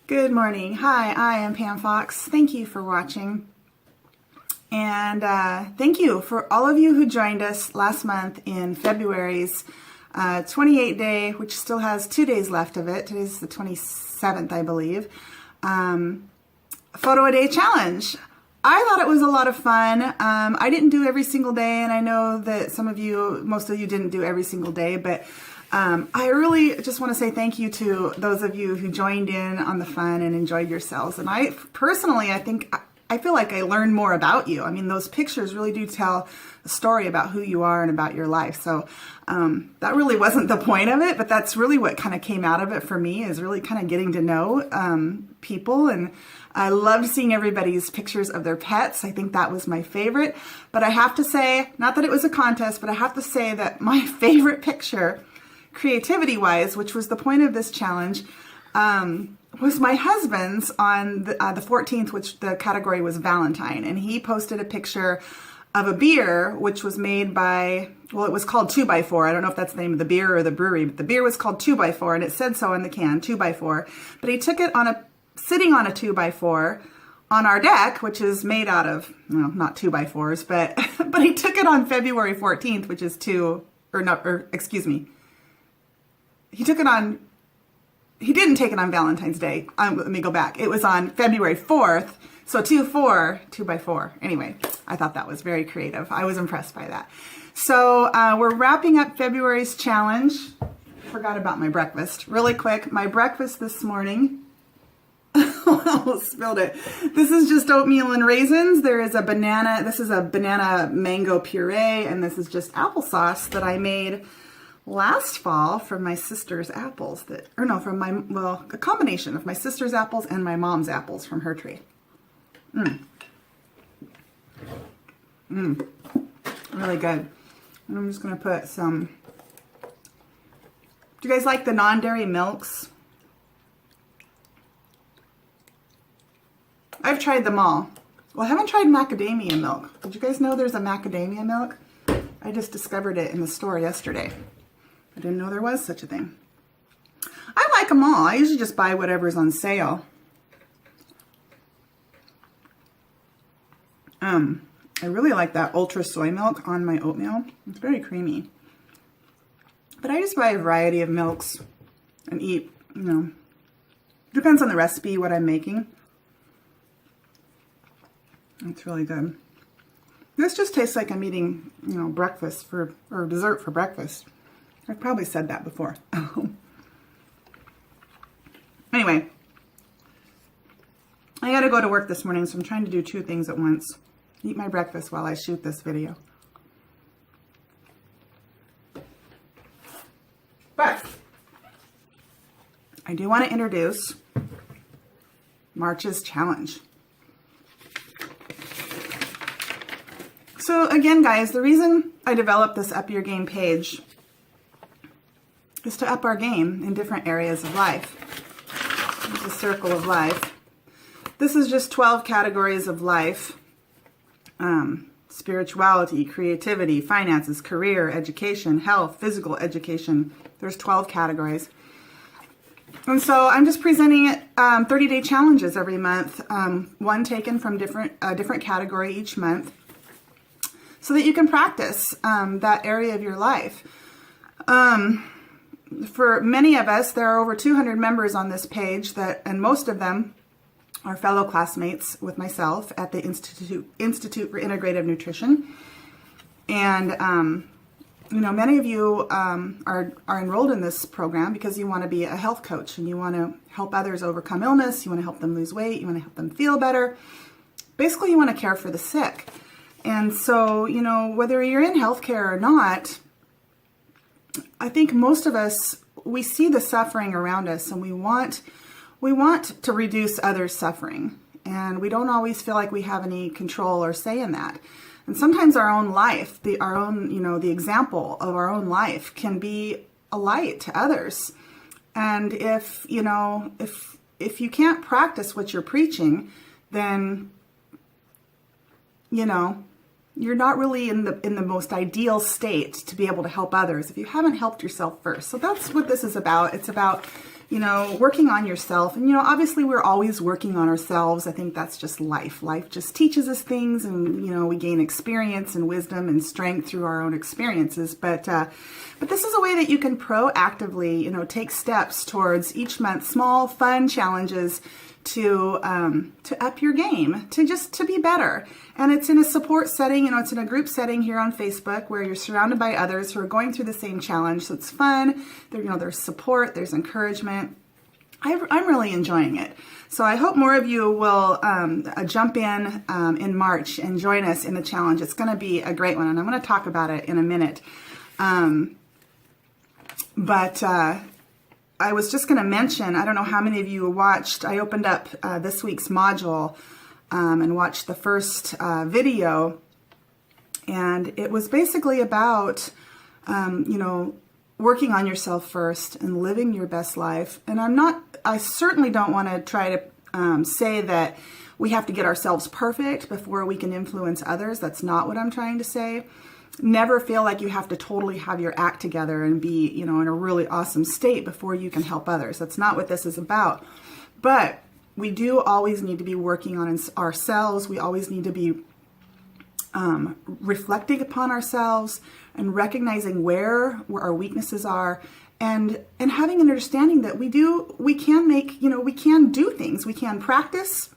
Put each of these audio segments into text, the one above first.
Good morning. Hi, I am Pam Fox. Thank you for watching. And thank you for all of you who joined us last month in February's 28-day, which still has 2 days left of it. Today's the 27th, I believe, photo a day challenge. I thought it was a lot of fun. I didn't do every single day, and I know that most of you didn't do every single day, but I really just want to say thank you to those of you who joined in on the fun and enjoyed yourselves. And I personally, I feel like I learned more about you. I mean, those pictures really do tell a story about who you are and about your life. So that really wasn't the point of it, but that's really what kind of came out of it for me, is really kind of getting to know people. And I loved seeing everybody's pictures of their pets. I think that was my favorite. But I have to say, not that it was a contest, but I have to say that my favorite picture, creativity-wise, which was the point of this challenge, was my husband's on the 14th, which the category was Valentine. And he posted a picture of a beer, which was made by, well, it was called 2x4. I don't know if that's the name of the beer or the brewery, but the beer was called 2x4, and it said so on the can, 2x4. But he took it sitting on a 2x4 on our deck, which is made out of, well, not 2x4s, but he took it on February 14th, which is he didn't take it on Valentine's Day. Let me go back. It was on February 4th. So 2x4. Anyway, I thought that was very creative. I was impressed by that. So we're wrapping up February's challenge. Forgot about my breakfast. Really quick, my breakfast this morning. I almost spilled it. This is just oatmeal and raisins. There is a banana. This is a banana mango puree, and this is just applesauce that I made last fall from my sister's apples a combination of my sister's apples and my mom's apples from her tree. Really good. And I'm just going to put some, do you guys like the non-dairy milks? I've tried them all. Well, I haven't tried macadamia milk. Did you guys know there's a macadamia milk? I just discovered it in the store yesterday. I didn't know there was such a thing. I like them all. I usually just buy whatever's on sale. I really like that ultra soy milk on my oatmeal. It's very creamy. But I just buy a variety of milks and eat, depends on the recipe, what I'm making. It's really good. This just tastes like I'm eating, breakfast or dessert for breakfast. I've probably said that before. Anyway, I gotta go to work this morning, so I'm trying to do 2 things at once. Eat my breakfast while I shoot this video. But I do want to introduce March's challenge. So again, guys, the reason I developed this Up Your Game page is to up our game in different areas of life. It's a circle of life. This is just 12 categories of life. Spirituality, creativity, finances, career, education, health, physical education. There's 12 categories. And so I'm just presenting 30-day challenges every month, one taken from a different category each month, so that you can practice that area of your life. For many of us, there are over 200 members on this page, and most of them are fellow classmates with myself at the Institute for Integrative Nutrition. And, many of you are enrolled in this program because you want to be a health coach and you want to help others overcome illness, you want to help them lose weight, you want to help them feel better. Basically, you want to care for the sick. And so, whether you're in healthcare or not, I think most of us, we see the suffering around us and we want to reduce others' suffering. And we don't always feel like we have any control or say in that. And sometimes our own life, the example of our own life can be a light to others. And if you can't practice what you're preaching, then, you're not really in the most ideal state to be able to help others if you haven't helped yourself first. So that's what this is about. It's about you know, working on yourself. And, you know, obviously we're always working on ourselves. I think that's just life. Life just teaches us things, and, you know, we gain experience and wisdom and strength through our own experiences. But this is a way that you can proactively, you know, take steps towards each month, small, fun challenges to up your game, to be better. And it's in a support setting, you know, it's in a group setting here on Facebook where you're surrounded by others who are going through the same challenge. So it's fun. There, you know, there's support, there's encouragement. I'm really enjoying it. So I hope more of you will jump in March and join us in the challenge. It's going to be a great one, and I'm going to talk about it in a minute. I was just going to mention, I don't know how many of you watched, I opened up this week's module and watched the first video, and it was basically about, you know, working on yourself first and living your best life. And I certainly don't want to try to say that we have to get ourselves perfect before we can influence others. That's not what I'm trying to say. Never feel like you have to totally have your act together and be, you know, in a really awesome state before you can help others. That's not what this is about. But we do always need to be working on ourselves. We always need to be reflecting upon ourselves and recognizing where our weaknesses are, and having an understanding that we can do things. We can practice.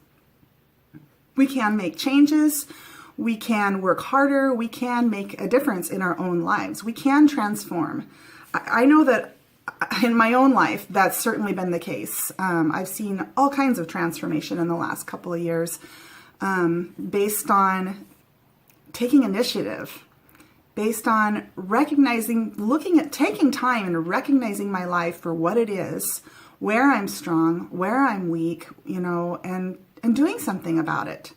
We can make changes. We can work harder. We can make a difference in our own lives. We can transform. I know that in my own life, that's certainly been the case. I've seen all kinds of transformation in the last couple of years based on taking initiative, based on taking time and recognizing my life for what it is, where I'm strong, where I'm weak, you know, and doing something about it.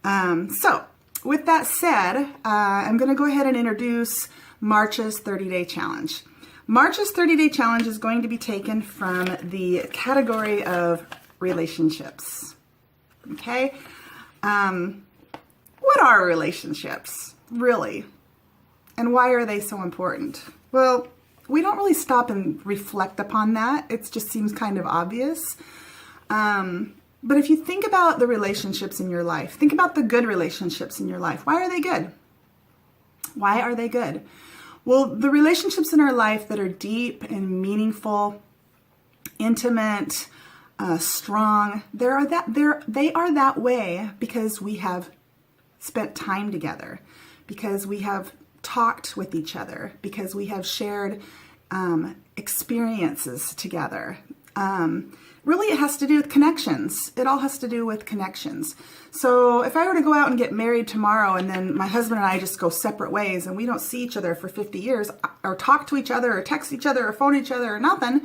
So with that said, I'm going to go ahead and introduce March's 30-day challenge. March's 30-day challenge is going to be taken from the category of relationships. Okay? What are relationships, really? And why are they so important? Well, we don't really stop and reflect upon that. It just seems kind of obvious. But if you think about the relationships in your life, think about the good relationships in your life. Why are they good? Why are they good? Well, the relationships in our life that are deep and meaningful, intimate, strong, they are that way because we have spent time together, because we have talked with each other, because we have shared experiences together. Really, it has to do with connections. It all has to do with connections. So if I were to go out and get married tomorrow and then my husband and I just go separate ways and we don't see each other for 50 years or talk to each other or text each other or phone each other or nothing,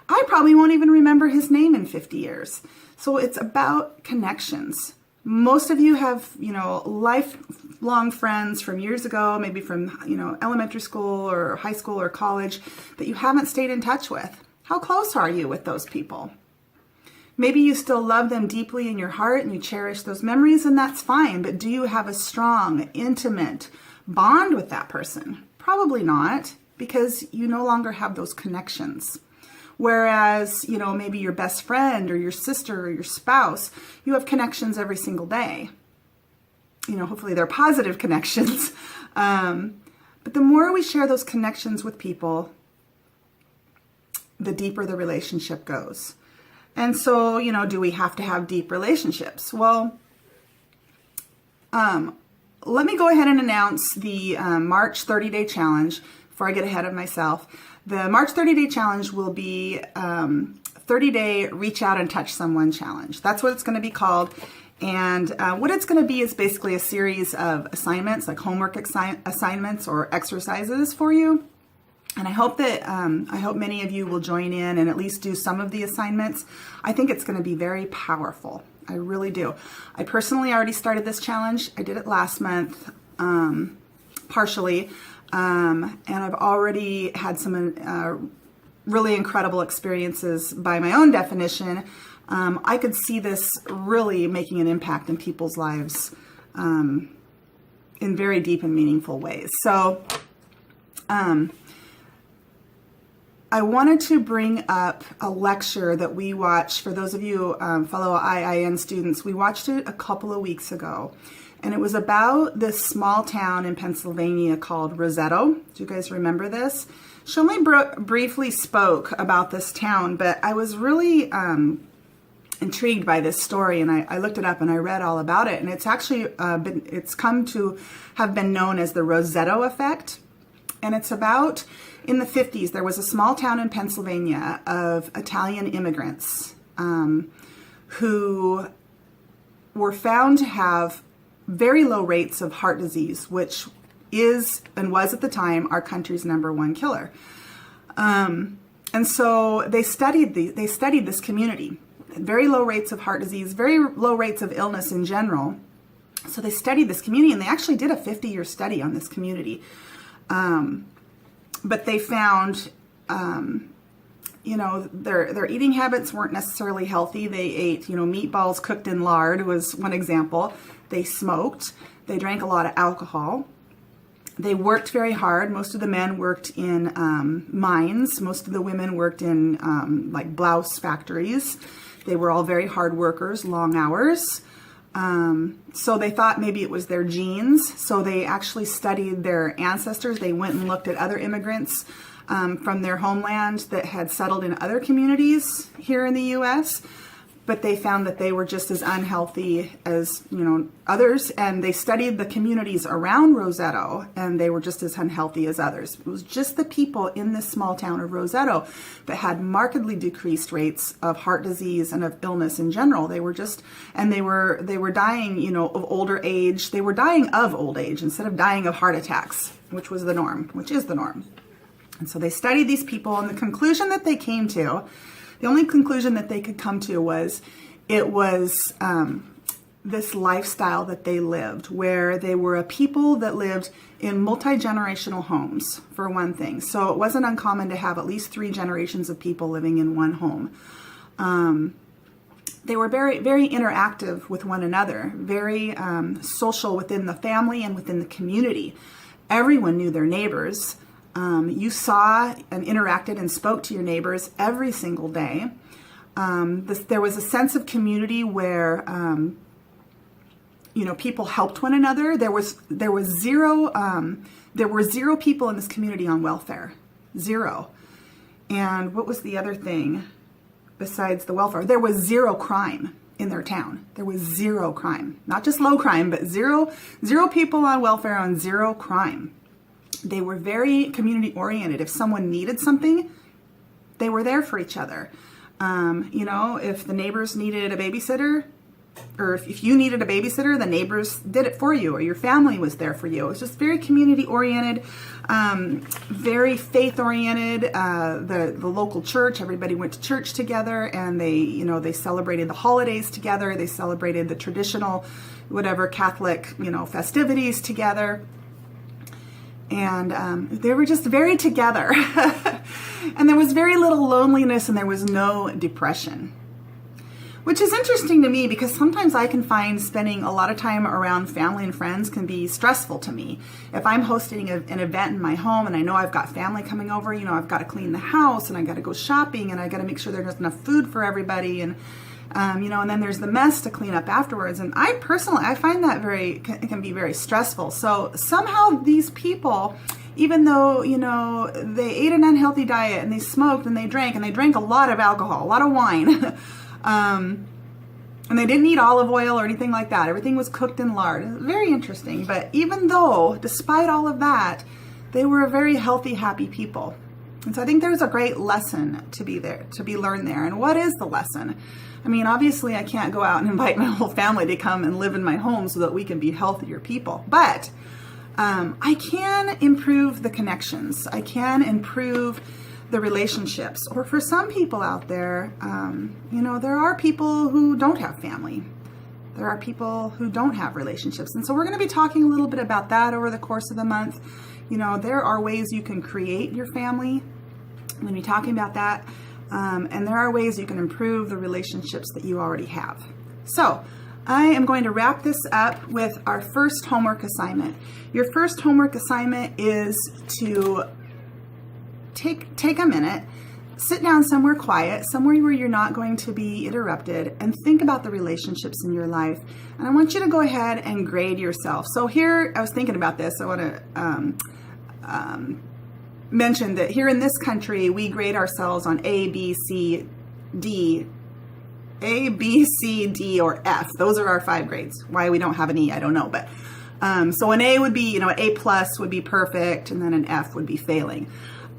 I probably won't even remember his name in 50 years. So it's about connections. Most of you have, you know, lifelong friends from years ago, maybe from, you know, elementary school or high school or college that you haven't stayed in touch with. How close are you with those people? Maybe you still love them deeply in your heart and you cherish those memories, and that's fine. But do you have a strong, intimate bond with that person? Probably not, because you no longer have those connections. Whereas, you know, maybe your best friend or your sister or your spouse, you have connections every single day. You know, hopefully they're positive connections. But the more we share those connections with people, the deeper the relationship goes. And so, you know, do we have to have deep relationships? Well, let me go ahead and announce the March 30-day challenge before I get ahead of myself. The March 30-day challenge will be 30-day Reach Out and Touch Someone challenge. That's what it's going to be called. And what it's going to be is basically a series of assignments, like homework assignments or exercises for you. And I hope many of you will join in and at least do some of the assignments. I think it's going to be very powerful. I really do. I personally already started this challenge. I did it last month, partially. And I've already had some really incredible experiences by my own definition. I could see this really making an impact in people's lives in very deep and meaningful ways. So, I wanted to bring up a lecture that we watched. For those of you fellow IIN students, we watched it a couple of weeks ago. And it was about this small town in Pennsylvania called Rosetto. Do you guys remember this? She only briefly spoke about this town, but I was really intrigued by this story, and I looked it up and I read all about it. And it's actually it's come to have been known as the Roseto Effect. And it's about, in the 50s, there was a small town in Pennsylvania of Italian immigrants who were found to have very low rates of heart disease, which is and was at the time our country's #1 killer. And so they studied this community. Very low rates of heart disease, very low rates of illness in general. So they studied this community, and they actually did a 50-year study on this community. But they found, their eating habits weren't necessarily healthy. They ate, meatballs cooked in lard was one example. They smoked. They drank a lot of alcohol. They worked very hard. Most of the men worked in mines. Most of the women worked in like blouse factories. They were all very hard workers, long hours. So they thought maybe it was their genes. So they actually studied their ancestors. They went and looked at other immigrants from their homeland that had settled in other communities here in the U.S., but they found that they were just as unhealthy as, others. And they studied the communities around Rosetto, and they were just as unhealthy as others. It was just the people in this small town of Rosetto that had markedly decreased rates of heart disease and of illness in general. They were dying, of older age. They were dying of old age instead of dying of heart attacks, which is the norm. And so they studied these people, and the conclusion that they came to, the only conclusion that they could come to was it was this lifestyle that they lived, where they were a people that lived in multi-generational homes, for one thing. So it wasn't uncommon to have at least 3 generations of people living in one home. They were very, very interactive with one another, very social within the family and within the community. Everyone knew their neighbors. You saw and interacted and spoke to your neighbors every single day. There was a sense of community where, people helped one another. There were zero people in this community on welfare, 0. And what was the other thing besides the welfare? There was 0 crime in their town. There was 0 crime, not just low crime, but zero people on welfare on 0 crime. They were very community oriented. If someone needed something, they were there for each other. If the neighbors needed a babysitter, or if you needed a babysitter, the neighbors did it for you, or your family was there for you. It was just very community oriented, very faith oriented. The local church, everybody went to church together, and they celebrated the holidays together. They celebrated the traditional, Catholic, festivities together. And they were just very together. And there was very little loneliness, and there was no depression. Which is interesting to me, because sometimes I can find spending a lot of time around family and friends can be stressful to me. If I'm hosting an event in my home and I know I've got family coming over, I've got to clean the house, and I got to go shopping, and I got to make sure there's enough food for everybody, and and then there's the mess to clean up afterwards. And I find that it can be very stressful. So somehow these people, even though, they ate an unhealthy diet, and they smoked, and they drank a lot of alcohol, a lot of wine, and they didn't eat olive oil or anything like that. Everything was cooked in lard. It was very interesting. But even though, despite all of that, they were a very healthy, happy people. And so I think there's a great lesson to be learned there. And what is the lesson? I mean, obviously I can't go out and invite my whole family to come and live in my home so that we can be healthier people. But I can improve the connections. I can improve the relationships. Or for some people out there, there are people who don't have family. There are people who don't have relationships. And so we're going to be talking a little bit about that over the course of the month. There are ways you can create your family. I'm going to be talking about that. And there are ways you can improve the relationships that you already have. So I am going to wrap this up with our first homework assignment. Your first homework assignment is to take a minute, sit down somewhere quiet, somewhere where you're not going to be interrupted, and think about the relationships in your life. And I want you to go ahead and grade yourself. So here, I was thinking about this. I want to mention that here in this country, we grade ourselves on A, B, C, D, or F. Those are our 5 grades. Why we don't have an E, I don't know. But so an A would be, an A plus would be perfect, and then an F would be failing.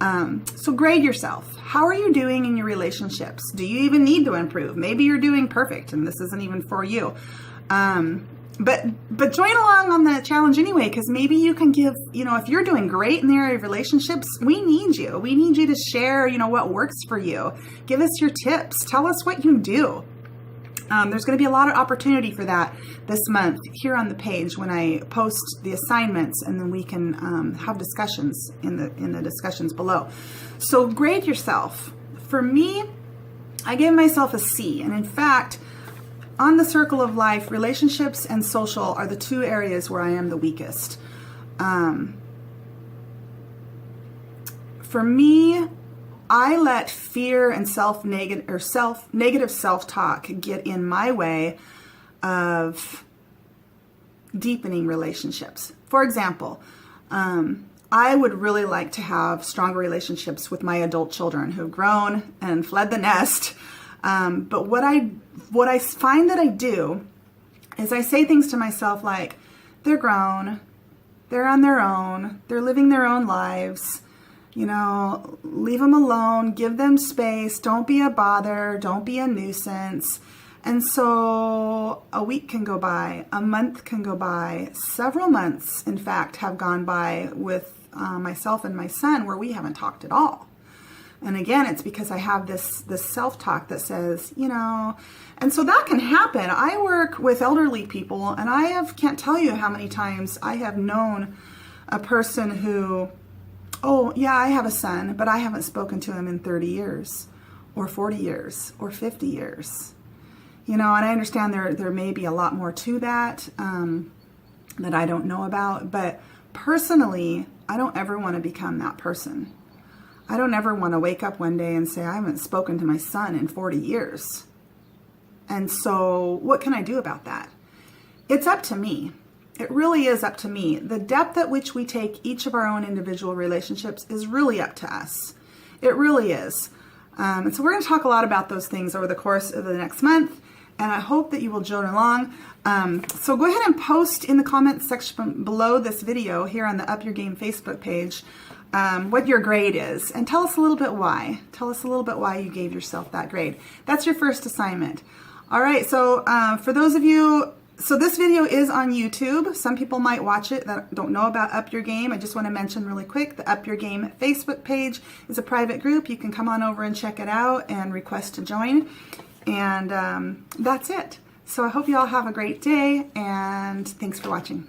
So grade yourself. How are you doing in your relationships? Do you even need to improve? Maybe you're doing perfect and this isn't even for you. But join along on the challenge anyway, because maybe you can give, if you're doing great in the area of relationships, we need you. We need you to share, what works for you. Give us your tips. Tell us what you do. There's going to be a lot of opportunity for that this month here on the page when I post the assignments, and then we can have discussions in the discussions below. So grade yourself. For me, I gave myself a C, and in fact, on the circle of life, relationships and social are the 2 areas where I am the weakest. For me, I let fear and negative self-talk get in my way of deepening relationships. For example, I would really like to have stronger relationships with my adult children who've grown and fled the nest. But what I find that I do is I say things to myself like, they're grown, they're on their own, they're living their own lives. Leave them alone, give them space, don't be a bother, don't be a nuisance. And so a week can go by, a month can go by, several months, in fact, have gone by with myself and my son where we haven't talked at all. And again, it's because I have this self-talk that says, and so that can happen. I work with elderly people, and can't tell you how many times I have known a person who, oh, yeah, I have a son, but I haven't spoken to him in 30 years or 40 years or 50 years. And I understand there may be a lot more to that that I don't know about. But personally, I don't ever want to become that person. I don't ever want to wake up one day and say, I haven't spoken to my son in 40 years. And so what can I do about that? It's up to me. It really is up to me. The depth at which we take each of our own individual relationships is really up to us. It really is. And so we're going to talk a lot about those things over the course of the next month, and I hope that you will join along. So go ahead and post in the comments section below this video here on the Up Your Game Facebook page what your grade is, and tell us a little bit why. Tell us a little bit why you gave yourself that grade. That's your first assignment. All right, so for those of you, so this video is on YouTube. Some people might watch it that don't know about Up Your Game. I just want to mention really quick, the Up Your Game Facebook page is a private group. You can come on over and check it out and request to join. And that's it. So I hope you all have a great day, and thanks for watching.